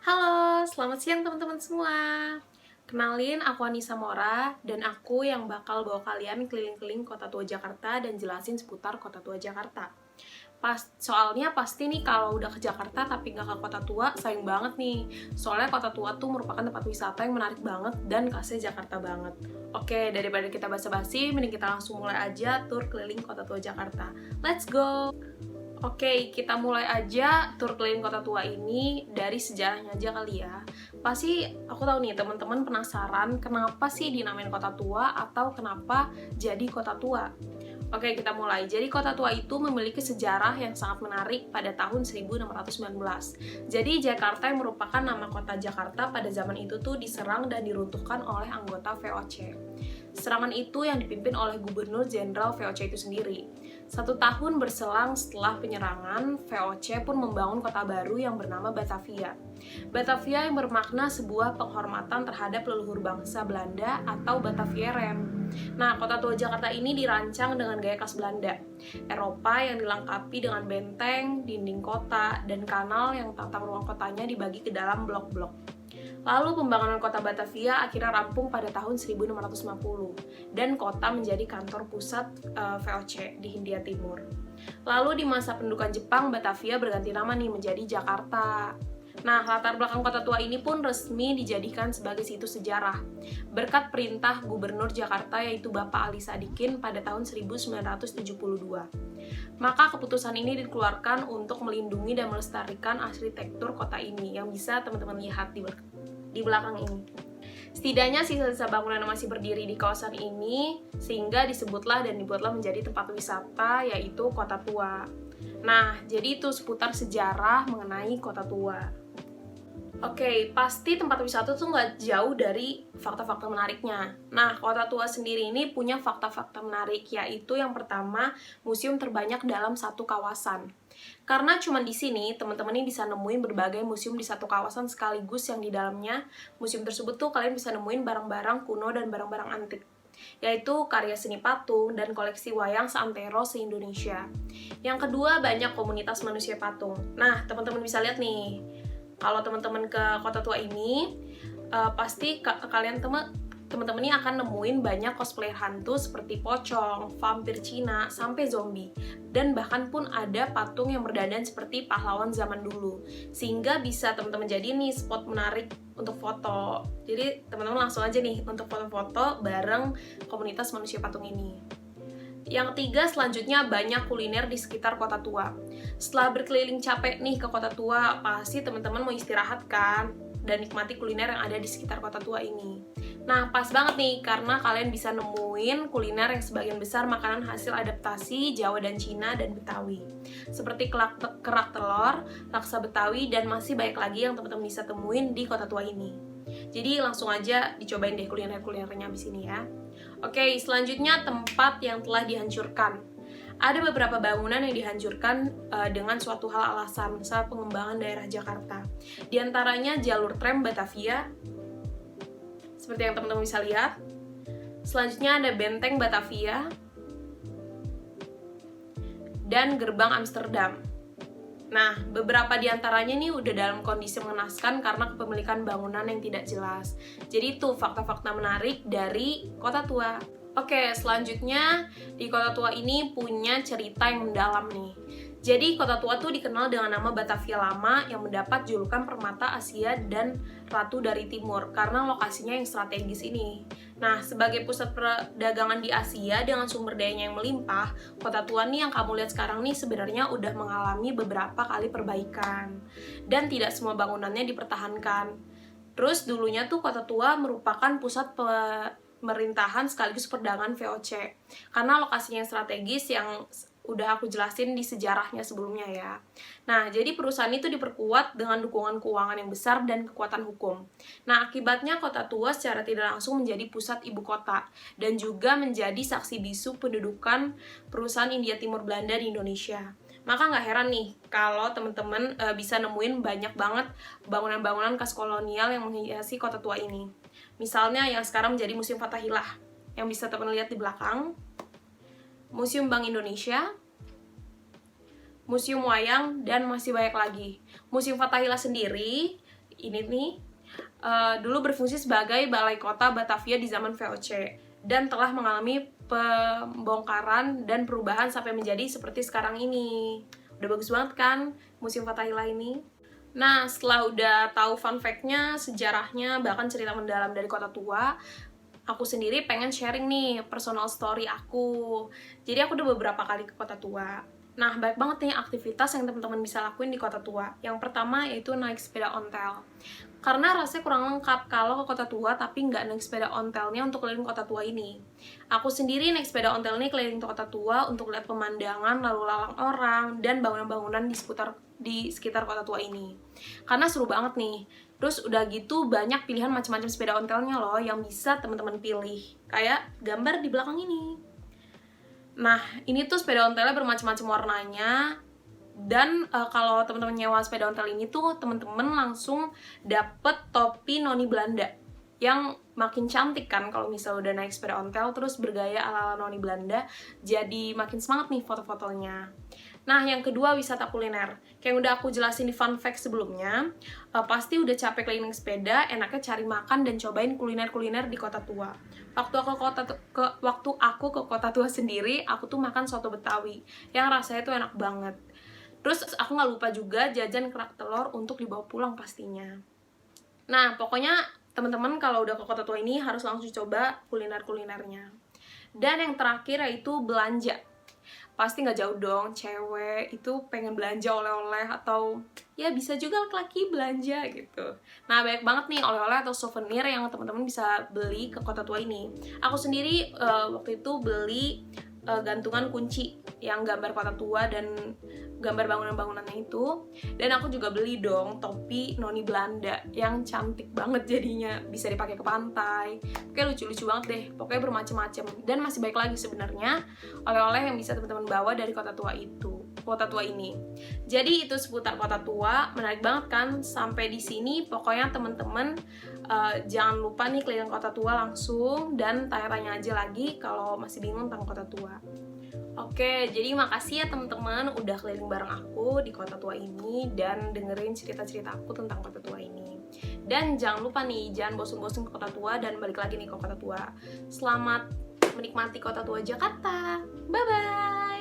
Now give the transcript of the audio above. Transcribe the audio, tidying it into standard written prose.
Halo, selamat siang teman-teman semua. Kenalin, aku Anissa Mora, dan aku yang bakal bawa kalian keliling-keliling Kota Tua Jakarta dan jelasin seputar Kota Tua Jakarta. Soalnya pasti nih kalau udah ke Jakarta tapi nggak ke Kota Tua, sayang banget nih. Soalnya Kota Tua tuh merupakan tempat wisata yang menarik banget dan khasnya Jakarta banget. Oke, daripada kita basa-basi, mending kita langsung mulai aja tur keliling Kota Tua Jakarta. Let's go! Oke, kita mulai aja tur keliling Kota Tua ini dari sejarahnya aja kali ya. Pasti aku tahu nih teman-teman penasaran kenapa sih dinamain Kota Tua atau kenapa jadi Kota Tua. Oke, kita mulai. Jadi Kota Tua itu memiliki sejarah yang sangat menarik pada tahun 1619. Jadi Jakarta yang merupakan nama kota Jakarta pada zaman itu tuh diserang dan diruntuhkan oleh anggota VOC. Serangan itu yang dipimpin oleh Gubernur Jenderal VOC itu sendiri. 1 tahun berselang setelah penyerangan, VOC pun membangun kota baru yang bernama Batavia. Batavia yang bermakna sebuah penghormatan terhadap leluhur bangsa Belanda atau Batavieren. Nah, Kota Tua Jakarta ini dirancang dengan gaya khas Belanda, Eropa yang dilengkapi dengan benteng, dinding kota, dan kanal yang tata ruang kotanya dibagi ke dalam blok-blok. Lalu pembangunan kota Batavia akhirnya rampung pada tahun 1650 dan kota menjadi kantor pusat VOC di Hindia Timur. Lalu di masa pendudukan Jepang, Batavia berganti nama nih menjadi Jakarta. Nah, latar belakang Kota Tua ini pun resmi dijadikan sebagai situs sejarah berkat perintah Gubernur Jakarta yaitu Bapak Ali Sadikin pada tahun 1972. Maka keputusan ini dikeluarkan untuk melindungi dan melestarikan arsitektur kota ini yang bisa teman-teman lihat di belakang ini. Setidaknya sisa-sisa bangunan yang masih berdiri di kawasan ini sehingga disebutlah dan dibuatlah menjadi tempat wisata yaitu Kota Tua. Nah, jadi itu seputar sejarah mengenai Kota Tua. Oke, pasti tempat wisata tuh nggak jauh dari fakta-fakta menariknya. Nah, Kota Tua sendiri ini punya fakta-fakta menarik, yaitu yang pertama, museum terbanyak dalam satu kawasan. Karena cuma di sini, teman-teman ini bisa nemuin berbagai museum di satu kawasan sekaligus yang di dalamnya, museum tersebut tuh kalian bisa nemuin barang-barang kuno dan barang-barang antik, yaitu karya seni patung dan koleksi wayang seantero se-Indonesia. Yang kedua, banyak komunitas manusia patung. Nah, teman-teman bisa lihat nih, kalau teman-teman ke Kota Tua ini, pasti kalian teman-teman ini akan nemuin banyak cosplayer hantu seperti pocong, vampir Cina, sampai zombie. Dan bahkan pun ada patung yang berdandan seperti pahlawan zaman dulu. Sehingga bisa teman-teman jadi nih spot menarik untuk foto. Jadi teman-teman langsung aja nih untuk foto-foto bareng komunitas manusia patung ini. Yang ketiga, selanjutnya banyak kuliner di sekitar Kota Tua. Setelah berkeliling capek nih ke Kota Tua, pasti teman-teman mau istirahat kan? Dan nikmati kuliner yang ada di sekitar Kota Tua ini. Nah, pas banget nih, karena kalian bisa nemuin kuliner yang sebagian besar makanan hasil adaptasi Jawa dan Cina dan Betawi. Seperti kerak telur, laksa Betawi, dan masih banyak lagi yang teman-teman bisa temuin di Kota Tua ini. Jadi langsung aja dicobain deh kuliner-kulinernya di sini ya. Oke, selanjutnya tempat yang telah dihancurkan. Ada beberapa bangunan yang dihancurkan dengan suatu hal alasan saat pengembangan daerah Jakarta. Di antaranya jalur tram Batavia, seperti yang teman-teman bisa lihat. Selanjutnya ada benteng Batavia dan gerbang Amsterdam. Nah, beberapa di antaranya nih udah dalam kondisi mengenaskan karena kepemilikan bangunan yang tidak jelas. Jadi itu fakta-fakta menarik dari Kota Tua. Oke, selanjutnya di Kota Tua ini punya cerita yang mendalam nih. Jadi Kota Tua tuh dikenal dengan nama Batavia Lama yang mendapat julukan Permata Asia dan Ratu dari Timur karena lokasinya yang strategis ini. Nah, sebagai pusat perdagangan di Asia dengan sumber dayanya yang melimpah, Kota Tua nih yang kamu lihat sekarang nih sebenarnya udah mengalami beberapa kali perbaikan. Dan tidak semua bangunannya dipertahankan. Terus dulunya tuh Kota Tua merupakan pusat pemerintahan sekaligus perdagangan VOC. Karena lokasinya yang strategis yang udah aku jelasin di sejarahnya sebelumnya ya. Nah, jadi perusahaan itu diperkuat dengan dukungan keuangan yang besar dan kekuatan hukum. Nah, akibatnya Kota Tua secara tidak langsung menjadi pusat ibu kota dan juga menjadi saksi bisu pendudukan perusahaan Hindia Timur Belanda di Indonesia. Maka nggak heran nih kalau teman-teman bisa nemuin banyak banget bangunan-bangunan khas kolonial yang menghiasi Kota Tua ini. Misalnya yang sekarang menjadi Museum Fathahillah yang bisa teman-teman lihat di belakang. Museum Bank Indonesia, Museum Wayang, dan masih banyak lagi. Museum Fathahillah sendiri ini nih dulu berfungsi sebagai balai kota Batavia di zaman VOC dan telah mengalami pembongkaran dan perubahan sampai menjadi seperti sekarang ini. Udah bagus banget kan Museum Fathahillah ini? Nah, setelah udah tahu fun fact-nya, sejarahnya, bahkan cerita mendalam dari Kota Tua, aku sendiri pengen sharing nih personal story aku. Jadi aku udah beberapa kali ke Kota Tua. Nah, banyak banget nih aktivitas yang teman-teman bisa lakuin di Kota Tua. Yang pertama yaitu naik sepeda ontel. Karena rasanya kurang lengkap kalau ke Kota Tua tapi nggak naik sepeda ontelnya untuk keliling Kota Tua ini. Aku sendiri naik sepeda ontel ini keliling Kota Tua untuk lihat pemandangan, lalu lalang orang, dan bangunan-bangunan di sekitar Kota Tua ini. Karena seru banget nih. Terus udah gitu banyak pilihan macam-macam sepeda ontelnya loh yang bisa teman-teman pilih. Kayak gambar di belakang ini. Nah, ini tuh sepeda ontelnya bermacam-macam warnanya. Dan kalau teman-teman nyewa sepeda ontel ini tuh teman-teman langsung dapet topi noni Belanda yang makin cantik kan kalau misalnya udah naik sepeda ontel terus bergaya ala-ala noni Belanda, jadi makin semangat nih foto-fotonya. Nah, yang kedua wisata kuliner. Kayak udah aku jelasin di fun fact sebelumnya, pasti udah capek keliling sepeda, enaknya cari makan dan cobain kuliner-kuliner di Kota Tua. Waktu aku ke Kota Tua sendiri, aku tuh makan soto Betawi yang rasanya tuh enak banget. Terus aku nggak lupa juga jajan kerak telur untuk dibawa pulang pastinya. Nah, pokoknya teman-teman kalau udah ke Kota Tua ini harus langsung coba kuliner-kulinernya. Dan yang terakhir yaitu belanja. Pasti nggak jauh dong, cewek itu pengen belanja oleh-oleh atau ya bisa juga laki-laki belanja gitu. Nah, banyak banget nih oleh-oleh atau souvenir yang teman-teman bisa beli ke Kota Tua ini. Aku sendiri waktu itu beli gantungan kunci yang gambar Kota Tua dan gambar bangunan-bangunannya itu. Dan aku juga beli dong topi noni Belanda yang cantik banget jadinya, bisa dipakai ke pantai. Kayak lucu-lucu banget deh, pokoknya bermacam-macam. Dan masih baik lagi sebenarnya oleh-oleh yang bisa teman-teman bawa dari Kota Tua ini. Jadi itu seputar Kota Tua, menarik banget kan? Sampai di sini pokoknya teman-teman jangan lupa nih keliling Kota Tua langsung dan tanya-tanya aja lagi kalau masih bingung tentang Kota Tua. Oke, jadi makasih ya teman-teman udah keliling bareng aku di Kota Tua ini dan dengerin cerita-cerita aku tentang Kota Tua ini. Dan jangan lupa nih, jangan bosen-bosen ke Kota Tua dan balik lagi nih ke Kota Tua. Selamat menikmati Kota Tua Jakarta. Bye-bye!